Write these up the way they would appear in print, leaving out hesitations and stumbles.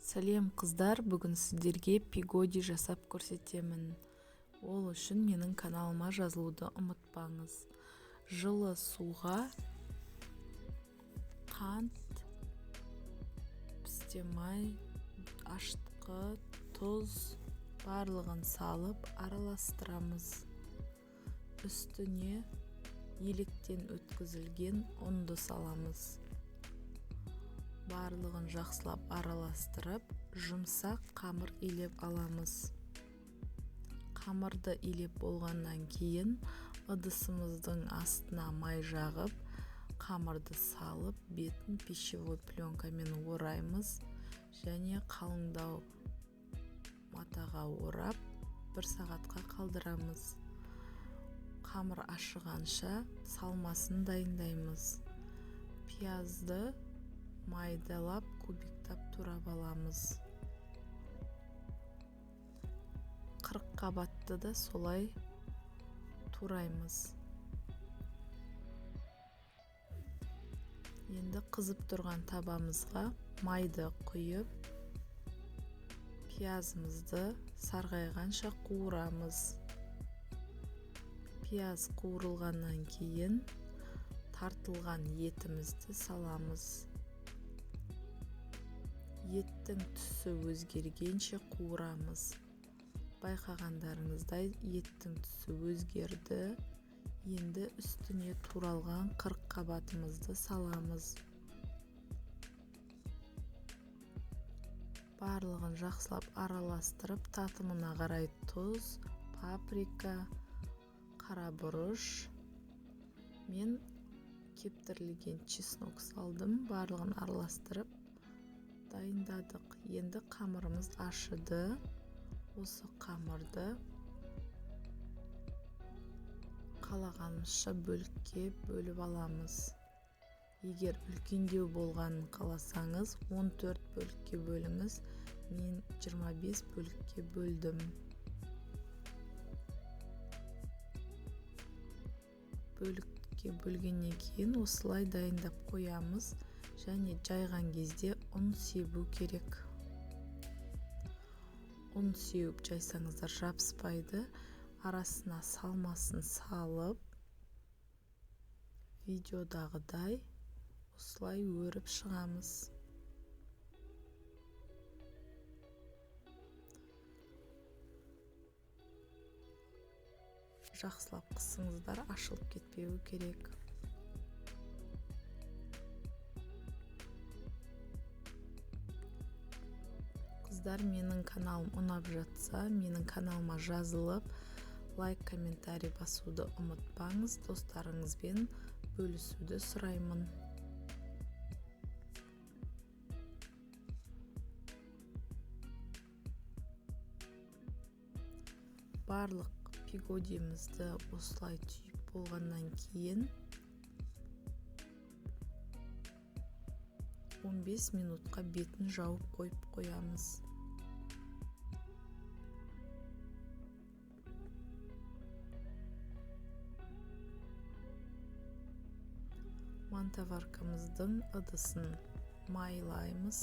Сәлем қыздар, бүгін сіздерге пигоди жасап көрсетемін. Ол үшін менің каналыма жазылуды ұмытпаңыз. Жылы суға қант, пістемай, аштықы, тұз барлығын салып араластырамыз. Үстіне електен өткізілген ұнды саламыз. Барлығын жақсылап араластырып, жұмсақ қамыр илеп аламыз. Қамырды илеп болғаннан кейін ыдысымыздың астына май жағып, қамырды салып, бетін пищевой пленкамен ораймыз және қалыңдау матаға орап, 1 сағатқа қалдырамыз. Қамыр ашығанша салмасын дайындаймыз. Пиязды майдалап, кубиктап турап аламыз. 40 қабатты да солай тураймыз. Енді қызып тұрған табамызға майды құйып, пиязымызды сарғайғанша қуырамыз. Пияз қуырылғаннан кейін тартылған етімізді саламыз. Еттің түсі өзгергенше қуырамыз. Байқағандарыңыздай еттің түсі өзгерді. Енді үстіне туралған 40 қабатымызды саламыз. Барлығын жақсылап араластырып, татымына қарай тұз, паприка, қара бұрыш, мен кептірілген чеснок салдым. Барлығын араластырып дайындадық. Енді қамырымыз ашыды. Осы қамырды қалағанымызша бөлікке бөліп аламыз. Егер үлкендеу болғанын қаласаңыз, 14 бөлікке бөліңіз. Мен 25 бөлікке бөлдім. Бөлікке бөлгеннен кейін осылай дайындап қоямыз. Және жайған кезде ұн себу керек. Ұн сеуіп жайсаңыздар жабыспайды. Арасына салмасын салып, видеодағыдай осылай өріп шығамыз. Жақсылап қысыңыздар, ашылып кетпеуі керек. Қыздар, менің каналым ұнап жатса, менің каналыма жазылып, лайк, комментарий басуды ұмытпаңыз. Достарыңызбен бөлісуді сұраймын. Барлық пигодиімізді осылай түйіп болғаннан кейін 15 минутқа бетін жауып қойып қоямыз. Мантаваркамыздың ыдысын майлаймыз.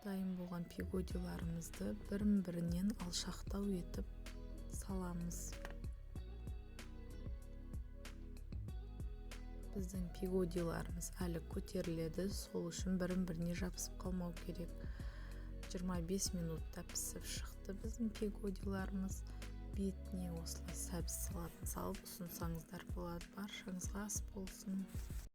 Дайын болған пигодиларымызды бірін-бірінен алшақтау етіп саламыз. Біздің пигодиларымыз әлі көтеріледі, сол үшін бірін-біріне жабысып қалмау керек. 25 минутта пісіп шықты біздің пигодиларымыз. Бетіне осылай сәбіз салатын салып ұсынсаңыздар болады. Баршаңызға ас болсын.